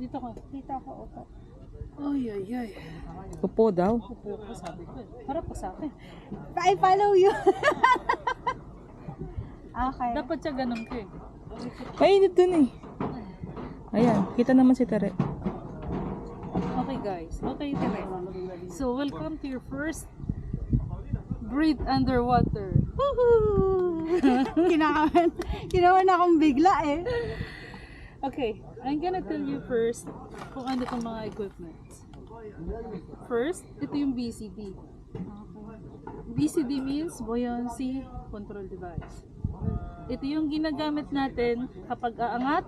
Dito ka. Dito ako, opo. Ay, ay, ay. Upo daw. Upo ko, sabi ko. Harap ka sa akin. I follow you. Okay. Dapat siya ganun ka eh. Mainit dun eh. Ayan, kita naman si Tere. Okay guys, okay Tere. So welcome to your first breathe underwater. Woohoo! Kinaman akong bigla eh. Okay, I'm gonna tell you first kung ano itong mga equipment. First, ito yung BCD. BCD means buoyancy control device. Ito yung ginagamit natin kapag aangat.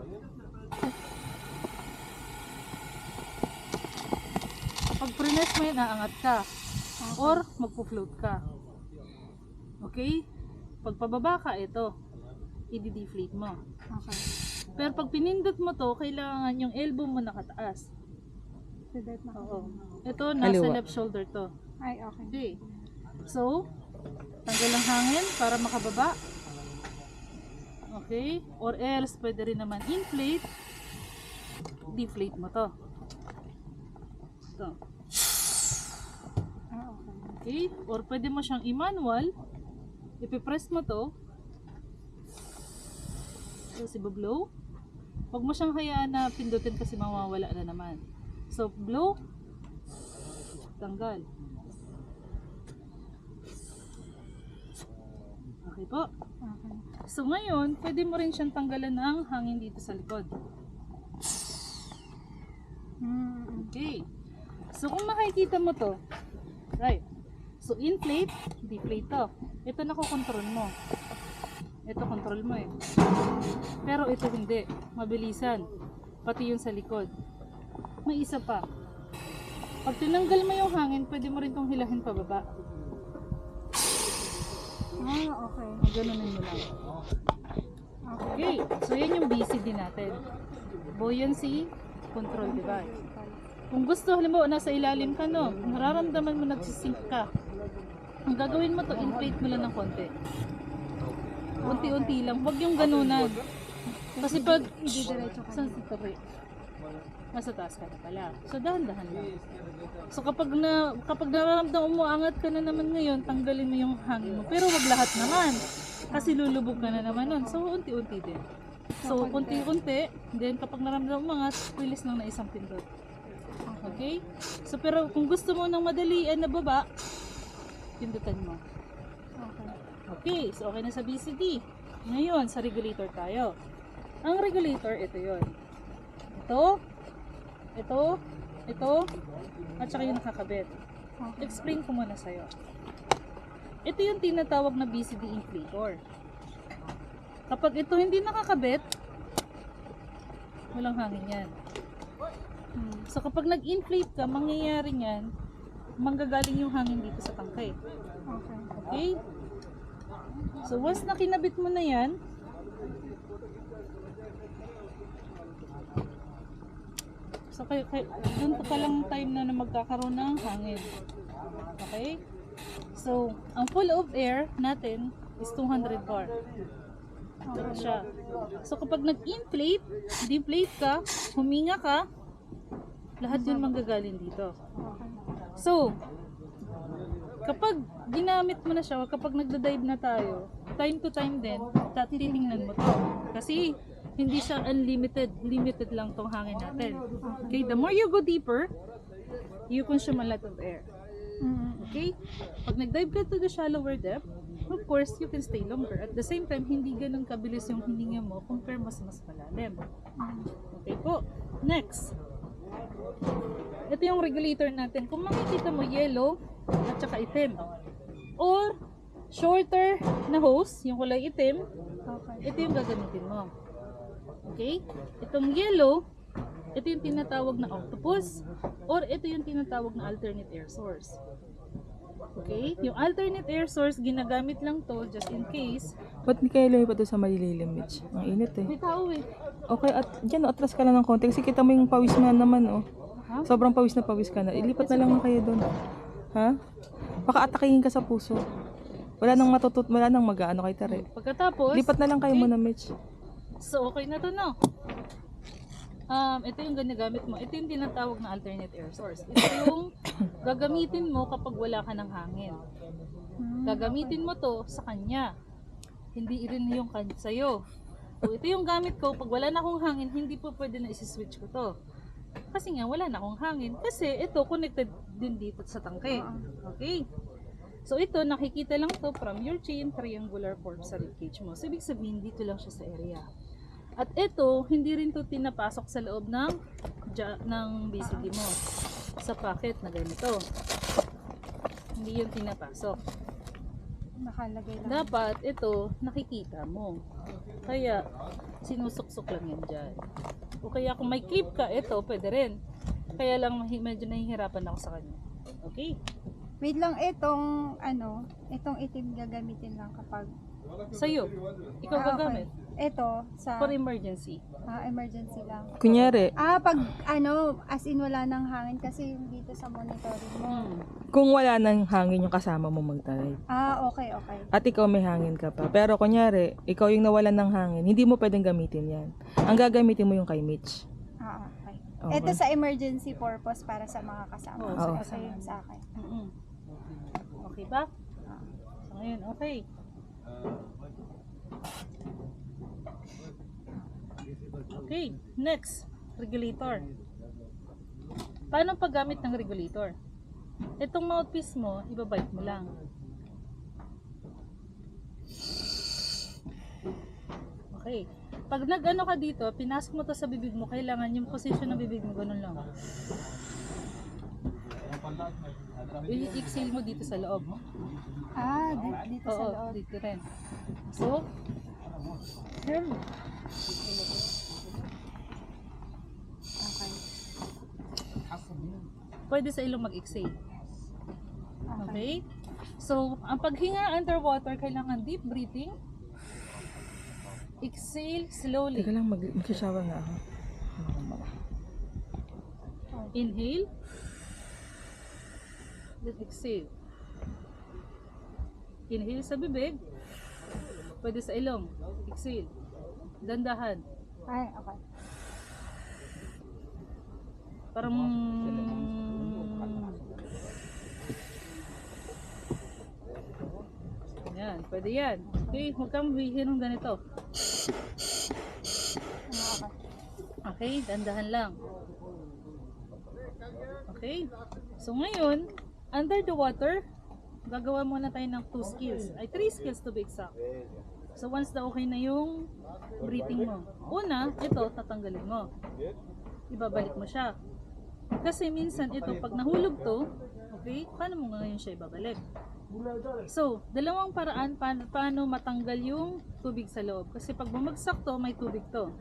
Pag prines mo yan, aangat ka. Or magpo-float ka. Okay? Pag pababa ka, ito. I-deflate mo. Okay. Pero pag pinindot mo to, kailangan yung elbow mo nakataas. Sedate na Oo. ako. Ito, nasa Aliwa. left shoulder to. Ay, okay. Okay. So, tanggal ang hangin para makababa. Okay? Or else, pwede rin naman inflate. Deflate mo to. Ito. Ah, okay. Okay? Or pwede mo siyang i-manual. Ipipress mo to. Tapos i-blow. Huwag mo siyang hayaan na pindutin kasi mawawala na naman. So, blow. Tanggal. Okay po. Okay. So ngayon, pwede mo rin siyang tanggalan ng hangin dito sa likod. Okay. So kung makikita mo to, right. So inflate, deflate to. Ito nakokontrol mo. Ito control mo eh. Pero ito hindi. Mabilisan. Pati yung sa likod. May isa pa. Pag tinanggal mo yung hangin, pwede mo rin tong hilahin pababa. Ah, okay. Ganunin mo lang. Okay, so yan yung BCD natin. Buoyancy control device. Kung gusto, halimbawa nasa ilalim ka no, nararamdaman mo nagsisink ka. Ang gagawin mo to, inflate mo lang ng konti. Unti-unti lang, huwag yung ganunan. Kasi pag, Didiretso ka. saan si Tere? Nasa taas ka na pala. So dahan-dahan lang. So kapag nararamdaman mo, angat ka na naman ngayon, tanggalin mo yung hangin mo. Pero wag lahat naman. Kasi lulubog ka na naman nun. So unti-unti din. So unti-unti, then kapag naramdaman mo angat, release lang na isang pindot. Okay? So pero kung gusto mo ng madalian na baba, pindutan mo. Okay. Okay, so okay na sa BCD. Ngayon, sa regulator tayo. Ang regulator, ito yon. Ito, at saka yung nakakabit. Explain ko muna sa'yo. Ito yung tinatawag na BCD inflator. Kapag ito hindi nakakabit, walang hangin yan. So kapag nag-inflate ka, mangyayari yan, manggagaling yung hangin dito sa tangkay. Okay. Okay? So once na kinabit mo na yan, so doon pa lang time na magkakaroon ng hangin. Okay? So, ang full of air natin is 200 bar. Ito siya. So kapag nag-inflate, deflate ka, huminga ka, lahat yun manggagaling dito. Okay. So, kapag ginamit mo na siya, kapag nagda-dive na tayo, time to time din, titingnan mo to. Kasi, hindi siya unlimited. Limited lang tong hangin natin. Okay, the more you go deeper, you consume a lot of air. Okay? Pag nag-dive ka to the shallower depth, of course, you can stay longer. At the same time, hindi ganun kabilis yung hininga mo compare mas malalim. Okay po. Next. Ito yung regulator natin. Kung makikita mo, yellow at saka itim. Or, shorter na hose, yung kulay itim, Okay. ito yung gagamitin mo. Okay? Itong yellow, ito yung tinatawag na octopus, or ito yung tinatawag na alternate air source. Okay? Yung alternate air source, ginagamit lang to just in case. Ba't hindi kayo lumipat doon sa malilim, Mitch? Ang init eh. May tao eh. Okay, at dyan, atras ka lang ng konti. Kasi kita mo yung pawis mo naman, oh. Ha? Sobrang pawis na pawis ka na. Ilipat na lang kayo doon. Ha? Baka atakihin ka sa puso. Wala nang wala nang mag-ano kay Tere. Pagkatapos, Lipat na lang kayo okay. muna, Mitch. So, okay na to no? ito yung ginagamit mo. Ito yung tinatawag na alternate air source. Ito yung gagamitin mo kapag wala ka ng hangin. Gagamitin mo to sa kanya. Hindi rin yung sa'yo. So, ito yung gamit ko. Pag wala na akong hangin, hindi po pwede na isi-switch ko to. Kasi nga, wala na akong hangin. Kasi ito, connected din dito sa tangke. Okay? So, ito, nakikita lang to from your chin, triangular form sa ribcage mo. So, ibig sabihin, dito lang siya sa area. At ito, hindi rin to tinapasok sa loob ng BCD mo. Sa pocket na ganito. Hindi yung tinapasok. Nakalagay lang. Dapat ito nakikita mo. Kaya sinusuksok lang yan dyan. O kaya kung may clip ka, ito pwede rin. Kaya lang medyo nahihirapan ako sa kanya. Okay? Wait lang, itong itim gagamitin lang kapag Sa'yo, ikaw gagamit. Ito, sa For emergency. emergency lang. Kunyari, Pag as in wala nang hangin kasi yung dito sa monitoring mo. kung wala nang hangin yung kasama mo mag-drive. Okay. At ikaw may hangin ka pa. Pero kunyari, ikaw yung nawalan ng hangin, hindi mo pwedeng gamitin yan. Ang gagamitin mo yung kay Mitch. Okay. Okay. Ito sa emergency purpose para sa mga kasama. Oo, sa Ito yung sa akin. Okay ba? So ngayon, okay. Okay, next, regulator. Paano paggamit ng regulator? Itong mouthpiece mo, ibabite mo lang. Okay. Pag nag-ano ka dito, pinasok mo to sa bibig mo, kailangan yung position ng bibig mo, ganun lang. I-exhale mo dito sa loob. Dito sa Oo, loob. dito rin. So, Okay. pwede sa ilong mag-exhale. Okay? So, ang paghinga underwater, kailangan deep breathing. Exhale slowly. Teka lang, mag-shower nga ako. Inhale. Then exhale. Inhale sa bibig. Pwede sa ilong. Exhale. Dandahan. Okay. Parang yan, pwede yan. Okay, huwag kang bihin ng ganito. Okay, dandahan lang. Okay, so ngayon, under the water, gagawa muna tayo ng 2 skills. Ay, 3 skills to be exact. So once na okay na yung breathing mo. Una, ito, tatanggalin mo. Ibabalik mo siya. Kasi minsan ito, pag nahulog to, okay, paano mo ngayon siya ibabalik? So, dalawang paraan paano matanggal yung tubig sa loob. Kasi pag bumagsak to, may tubig to.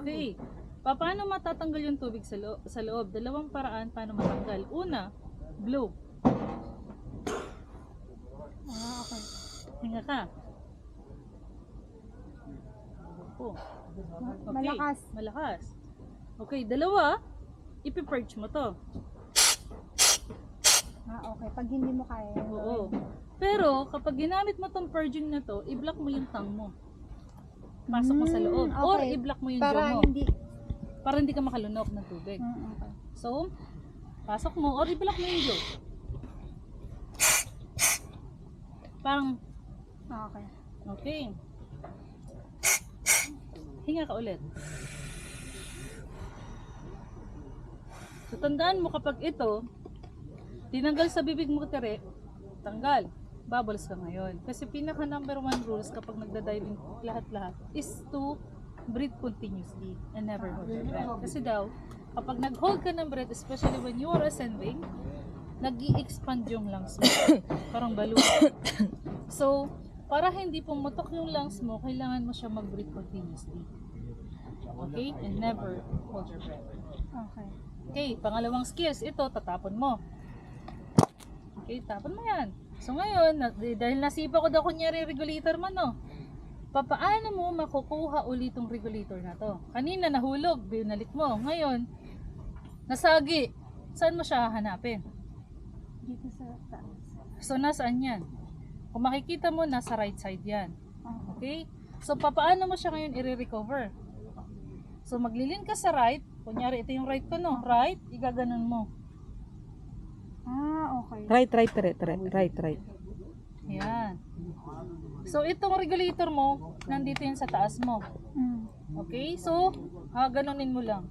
Okay. Paano matatanggal yung tubig sa loob? Dalawang paraan paano matanggal. Una, blow. Okay. Hinga ka. Oh. Okay. Malakas. Malakas. Okay, dalawa, ipi-purge mo to. Okay. Pag hindi mo kaya. Oo. Pero, kapag ginamit mo tong purging na to, i-block mo yung tongue mo. Pasok mo sa loob. Or, Okay. i-block mo yung Para jaw mo. hindi. Para hindi ka makalunok ng tubig. Okay. So, pasok mo or i-block mo yung jaw. Parang, Okay. okay. Hinga ka ulit. So, tandaan mo kapag ito, tinanggal sa bibig mo tere, tanggal. Bubbles ka ngayon. Kasi pinaka number 1 rules kapag nagda-diving lahat-lahat is to breathe continuously and never hold your breath. Kasi daw, kapag nag-hold ka ng breath, especially when you are ascending, nag-i-expand yung lungs mo. Parang balloon. So, para hindi pumutok yung lungs mo, kailangan mo siya mag-breathe continuously. Okay? And never hold your breath. Okay. Okay, pangalawang skills, ito, tatapon mo. Okay, tapon mo yan. So ngayon, dahil nasipa ko daw kunyari regulator man, no? Papaano mo makukuha ulit tong regulator na to? Kanina nahulog, binalik mo. Ngayon, nasagi. Saan mo siya hanapin? Dito sa taas. So nasaan yan? Kung makikita mo, nasa right side yan. Okay. Okay? So papaano mo siya ngayon i-recover? So maglilin ka sa right. Kunyari, ito yung right ko, no? Right, igaganon mo. Ah, okay. Right, right. Yan. So itong regulator mo, nandito yan sa taas mo. Mm. Okay? So, ganonin mo lang.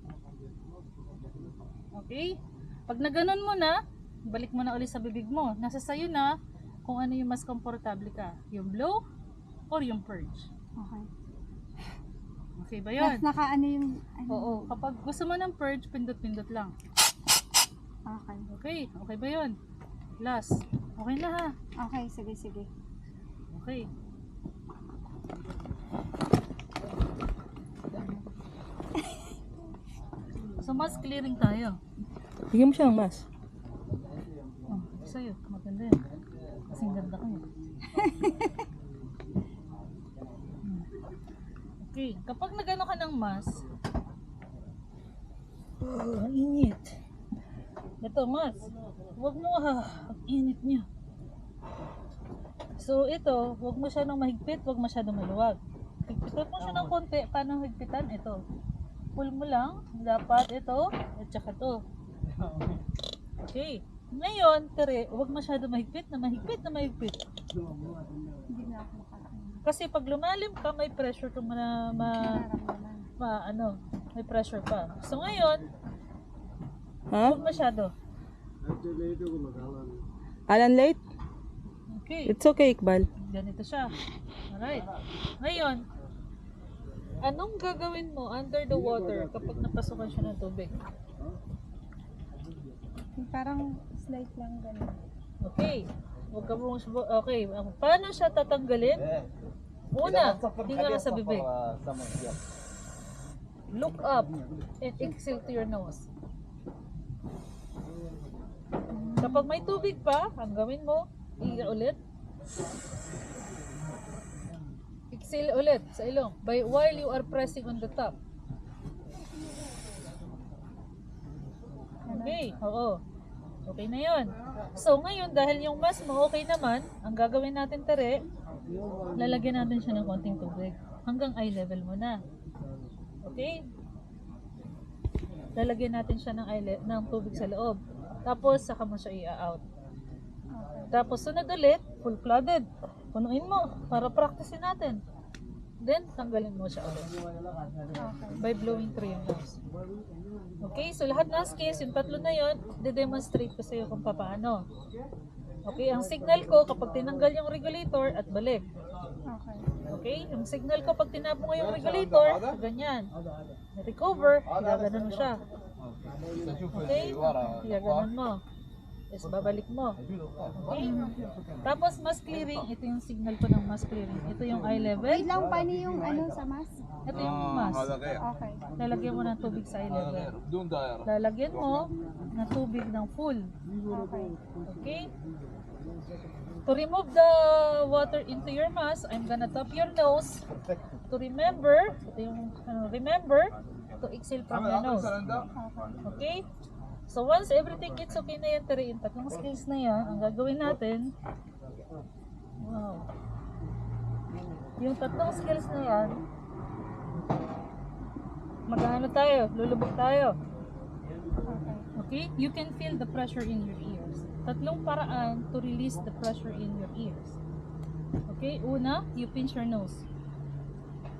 Okay? Pag naganon mo na, balik mo na ulit sa bibig mo. Nasa sayo na kung ano yung mas komportable ka. Yung blow or yung purge. Okay. Okay ba Mas yun? nakaano yung ano. Oo. Kapag gusto mo ng purge, pindot-pindot lang. Okay. Okay? Okay ba yun? Last. Okay na ha? Okay, sige. Okay. So, mass clearing tayo. Bigyan mo siya ng mask. Oh, sa'yo, maganda yan. Kasing ganda ko yun. Okay, kapag nagano ka ng mask, ang init. Ito, mask. Huwag mo ang init niya. So, ito, huwag mo siya ng mahigpit, huwag masyadong maluwag. Higpitan mo siya ng konti. Paano higpitan? Ito. Pull mo lang. Dapat ito, at saka ito. Okay. Ngayon, tere, huwag masyado mahigpit na mahigpit. Hindi na ako makakaano. Kasi pag lumalim ka, may pressure kang Nararamdaman. may pressure pa. So ngayon, Ha? huwag masyado. Alan late? Okay. It's okay, Iqbal. Ganito siya. Alright. Ngayon, anong gagawin mo under the water kapag napasukan siya ng tubig? Yung parang slight lang ganun. Okay. Huwag ka mong okay. Paano siya tatanggalin? Una, hinga ka sa bibig. Look up and exhale to your nose. Kapag may tubig pa, ang gawin mo, higa ulit. Exhale ulit sa ilong while you are pressing on the top. Okay, oo. Okay na yon. So ngayon, dahil yung mask mo okay naman, ang gagawin natin tere, lalagyan natin siya ng konting tubig. Hanggang eye level mo na. Okay? Lalagyan natin siya ng tubig sa loob. Tapos, saka mo siya i-out. Tapos, sunod ulit, full flooded. Punuin mo para practicein natin. Then, tanggalin mo siya ulit. By blowing through your nose. Okay, so lahat ng skills, yung tatlo na yon, de-demonstrate ko sa iyo kung paano. Okay, ang signal ko kapag tinanggal yung regulator at balik. Okay. Okay, yung signal ko pag tinapon ko yung regulator, ganyan. Recover, gaganon mo siya. Okay, gaganon mo. Yes, babalik mo. Okay. Tapos mask clearing, ito yung signal ko ng mask clearing. Ito yung eye level. Wait lang, paano yung ano sa mask? Ito yung mask. Okay. Lalagyan mo ng tubig sa eye level. Lalagyan mo ng tubig ng full. Okay. Okay? To remove the water into your mask, I'm gonna tap your nose. To remember, ito yung remember to exhale from your nose. Okay? So once everything gets okay na yan, tiri, yung tatlong skills na yan, ang gagawin natin, wow. Yung tatlong skills na yan, mag-ano tayo, lulubog tayo. Okay? You can feel the pressure in your ears. Tatlong paraan to release the pressure in your ears. Okay? Una, you pinch your nose.